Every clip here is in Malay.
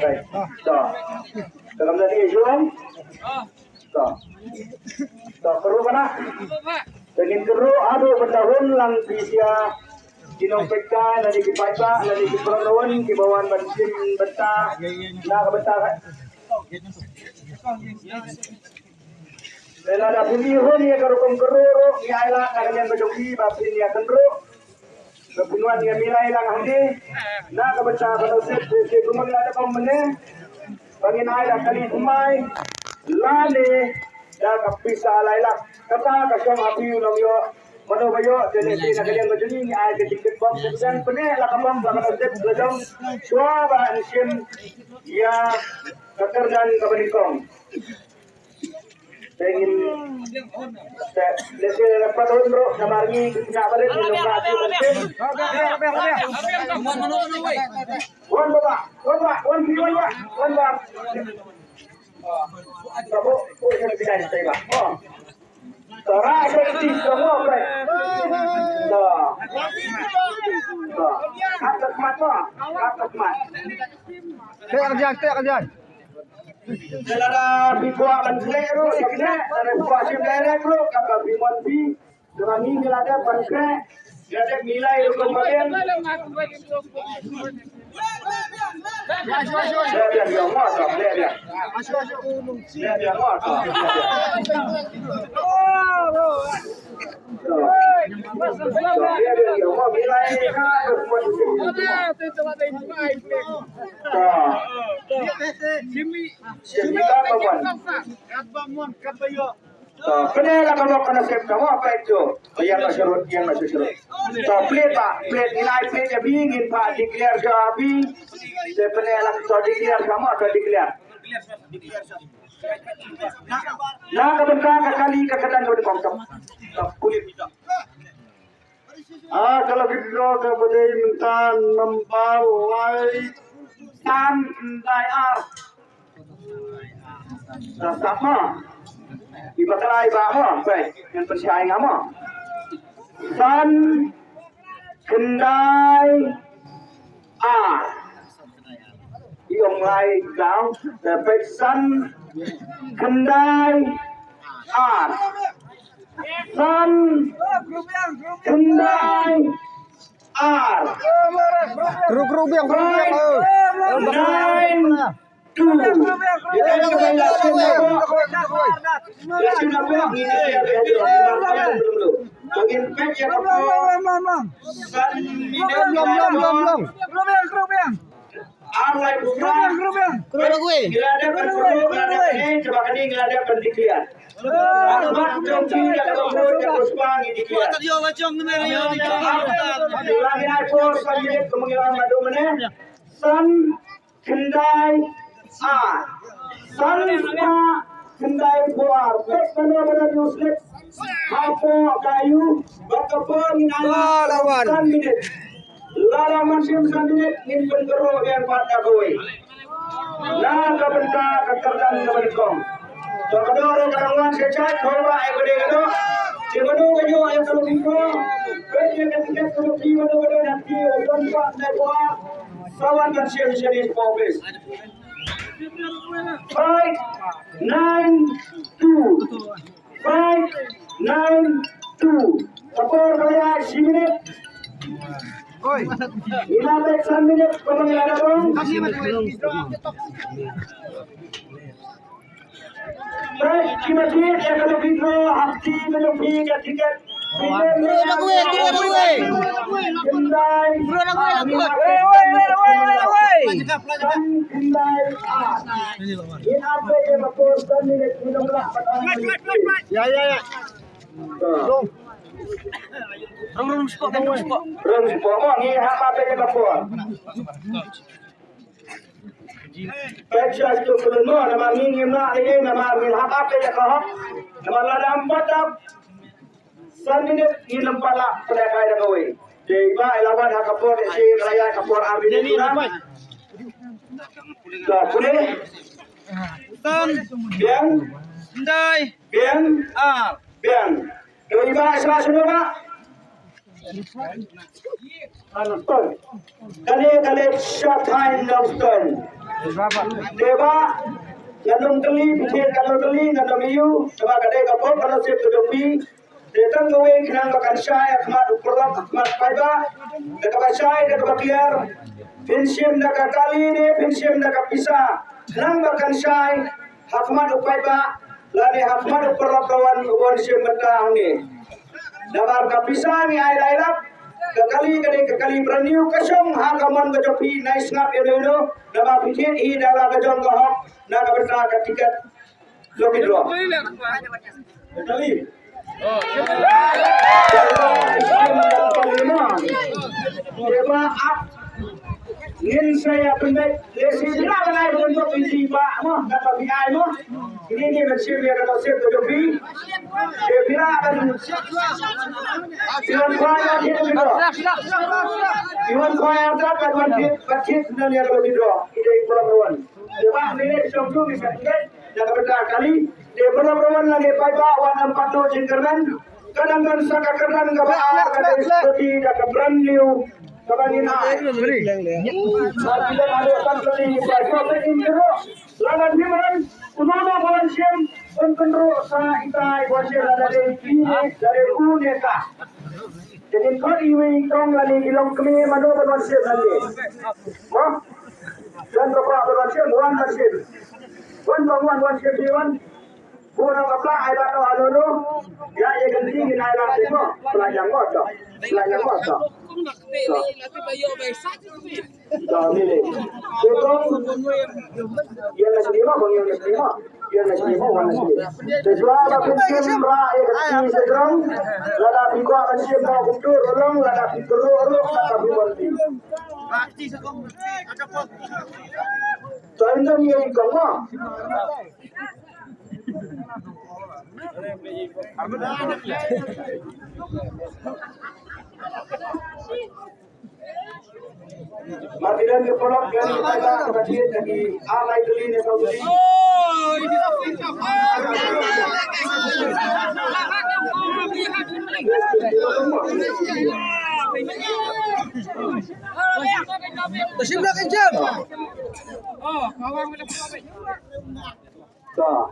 Baik. Dalam tadi Islam. Keru mana? Dengan keru aduh bertahun lang bisa Jinong peka, lagi kipaita, lagi kiperon, kibawan bansin benta, nak benta. Dan ada pemihun ya kerukung keru, ya ilah kalian berjogi, bapin ya kendru, kepunuan ya milai lang handi, nak benta kalau si kumang ada pemene, bangin ayah kali kumai, lale, dah kapisa lailak, kata kasih api ulang yo. Mano bayo jadi nak kalian berjudi ni ay ketik bom dan pene la kabam la kadep lajong swa ba sim ya kekerjaan kebenikong ingin lese dapat bro samargi nak balik di rumah tu penting wan ba sabo ko yang tidak saya oh Tara seperti semua baik. Atas mata. Kerjaan. Selara bikuah banslero, sebenarnya bikuah semblero, kakak bimuan bi, dengan ini ada banslero, ada nilai kemudian. Penela kalau kena save kamu apa itu? Yang masih surut. So plate pak, plate nilai plate yang ingin pak declare jawabi. Saya penela so declare kamu atau declare? Nah kebentar kali kekedan kau dipotong. Kulit. Kalau kita kepada minta membalai tan dayar. Sama. Iba kalay ba mo? Baik, yang percaya kamu. San kendai Yung lai kau dapat san kendai san kendai Kru biang. Kendai buar, benar-benar useless. Apa kayu, berkebun lawan. Lawan masih menit ingin bergerak yang pada koi. Nah, kebentar kekerjaan kebenikong. So kedua orang kawan sejak bawa ekode kedo. Cemenu kejo yang selalu biko. Kerja ketika selalu biko kedo nanti orang buat lebar. Sawan dan siap-siap di office. 5, 9, 2 Kapor kaya 10 minit. Oi. 15 minit pemanggilan abang. Baik, terima kasih yang kalau video hati menupi ke tiket. Ya. Rum spot. Ni apa yang lapor? Pecah tu keleno nama ngingim nak ini nama mil apa yang kau? Nama ladam patap. Sangat ini lempala pada kaya kau. Jadi lawan hak kapor si raya kapor arbi ni lah. Tak boleh. Biang. Ndai. Biang. Biang. Kau iba serah semua. Anton. Kali Shathain Nonston. Deba nganong kali pikir kanong kali nganong iu coba kadai kapok kalau siap terjumpi datang gawe kinang makan syai akmat ukurlam akmat paiba dekat syai dekat bakliar pinsim dekat kali ni pinsim dekat pisah kinang makan syai akmat upaiba lani akmat ukurlam kawan ubon sim betang ni dabar kapisah ni air kekali beraniu kasong hakaman gajopi nice ngap elo nama pikir i dala gajong gohok na kaberta katikat lokidro kali Deba up ngin saya pendek lesi bila kanai bentuk isi ba mo kata biai mo ini bersih dia kata sip gajopi dia bila akan Iwan Kwaya dia begitu. Iwan Kwaya dapat bacis dan dia begitu. Ide pelabuhan. Sebab ini sebelum bisa yang berita kali dia pelabuhan lagi paiba warna patu jengkeran. Kadang-kadang saka keran kebaar kadang seperti dah brand new. Kabangin ay. Sabi lang ada kali paiba ini lawan himan Unama Balansiam Unkenro sa itay Balansiam dari Phoenix dari Uneka. Jadi kau ini tong lagi ilong kami mana Balansiam lagi. Wah, dan berapa Balansiam one Balansiam. One Balansiam diwan. Bukan apa ada tu anu ya yang ganti ni ada apa? Pelajar motor. Pelajar motor. Dah ni. Itu yang nasi lima bang yang nasi lima. Yang nasi lima orang nasi lima. Sejual apa pun bra yang ganti sekarang. Lada pikwa akan siapa kuntur orang lada pikir orang lada pikir. Soalnya ni yang kamu. Matiran ke polok yang kita kecil lagi alai beli ni saudari. Tersimlah kencang. Oh, kawan boleh apa? Tak.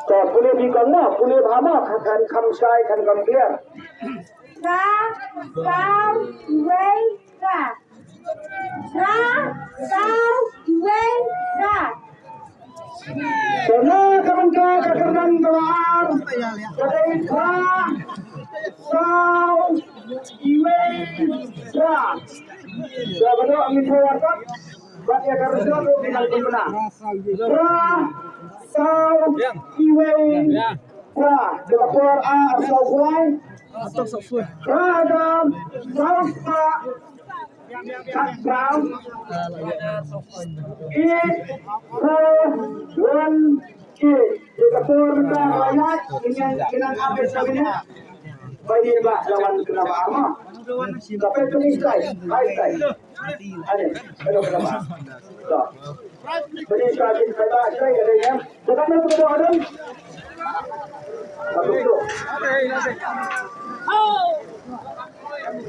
Tak boleh dikena, boleh lama kan kamsai kan kampian. Ra, sao, wei, ra. Ra, sao, wei, ra. Sana kamangka kakernan keluar. Kadai ka, sao, iwei, ra. Sabado ang ituwakat. Ba't ya karusyo ko pinagpuna? Ra, sao, iwei, ra. Dekapur a, sao kuwai. Ra, adam, sao, pa. Cut brown. Eat, four, one, eight. Dekapur ka rakyat. Inang abis sabi niya. Pwede ba lawan kenapa ama? Tapi itu ni style, high style. Ada, ada kenapa? Tak. Jadi sekali kata style ada yang. Bukan itu ada orang. Satu tu.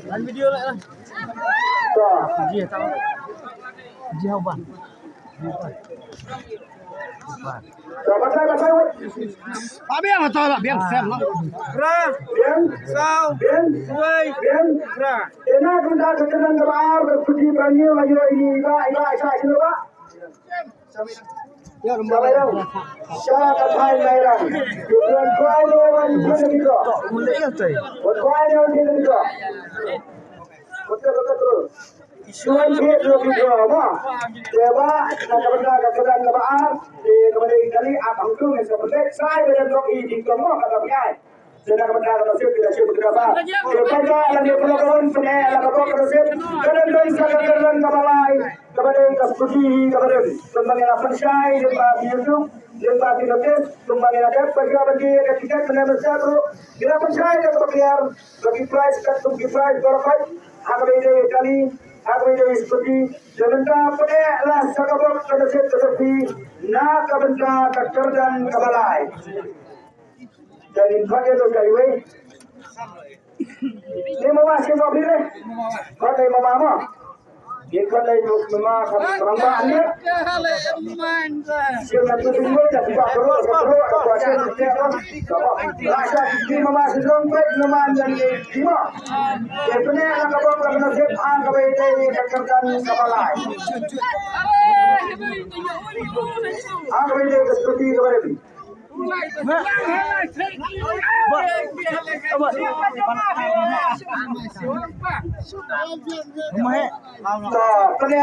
Dan video lah. Tak. Dia tahu. Dia apa? Tak pasal pasal. Abi apa tahu lah, biar sem lah. Ra, Bien, sao, bien, wei, bien. ra. Enak kita keterangan kebar berpuji banyak lagi ini iba ini pak. Ya, Siapa yang? Siapa kain merah? Bukan kain orang mana juga? mulai ya tu. Bukan kain orang mana juga? Betul terus. Suan dia juga apa? Dewa nak benda kesedan kebar. Di kemudian kali abang tu yang seperti saya berjumpa di kamu kata dia. Sedang benda masih tidak siap berapa. Kepada lagi pelabuhan punya lapor tersebut. Kadang-kadang sangat terang kebalai. Kepada kasih kepada kembali lapor saya lepas YouTube. Lepas notis kembali ada bagi ketika benar besar bro. Kita percaya kepada bagi price kat bagi price berapa? Harga ini kali harga ini seperti sebentar pada lah sakabok tersebut tetapi nak kebentar kecerdasan kebalai. Jadi kau dia tu jadi weh. Ni mama siapa pilih? Kau dari mama mah. Dia kau dari mama orang bahan dia. Siapa tu tinggal dah tidak perlu apa asyik dia kan. Rasa di mama sedang pet mama jadi lima. Sebenarnya nak apa nak nasib ang kau ini kerjakan kepala. Ang kau ini kesuti kau ini. Kena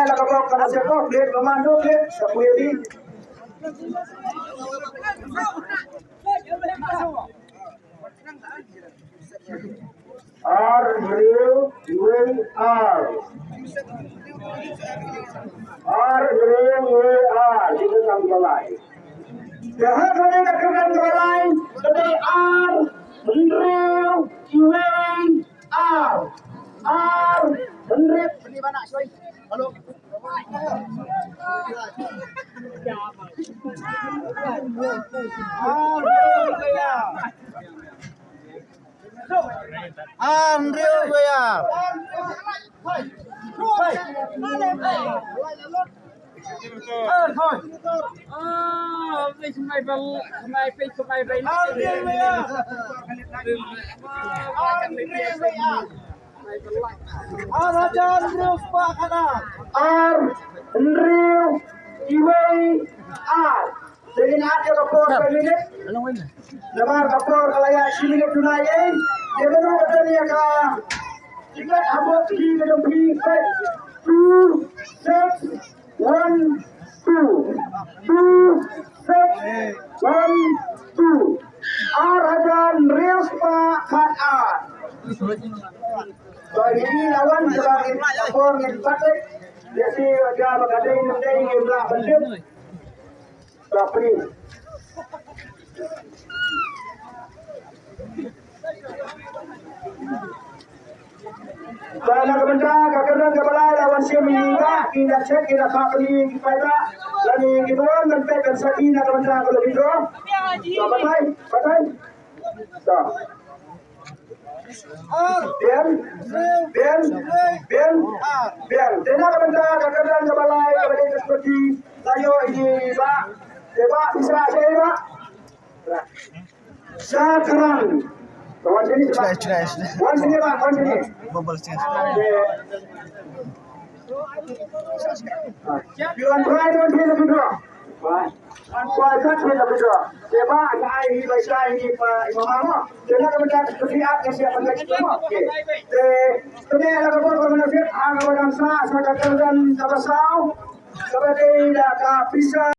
nak apa kena siapa plate komando plate sepuluh di. R U R itu sampai lain. Jangan kalian akan lain. Jadi R ini mana sorry. Halo. Jadi nak dia kapur minit. Lemar kapur kalau ya minit tunai. Dia benar betul ni ka. Jika abot di dalam P 2 6 1 2 Arajan Rilspa Khan. So ini lawan sebagai kapur yang batik. Jadi dia berada di belah bendem. Tapi Karena kebenaran kakak kepala lawan seminggu kita cek kita kapli kita lagi kita menempatkan sakina kebenaran kalau itu batai so biar dengan kebenaran kakak kepala kepada seperti tayo ini pak bisa saya pak sekarang kawan sini pak kawan sini pak kawan sini Pion try don't feel the draw. Why touch with the draw? Seba ai hi bai sai ni pa mama. Tena ka benda seperti apa siapa nak semua. Okey. Tena la ka boleh menafsir ang orang sa kerjaan tabasau. Seperti dah ka bisa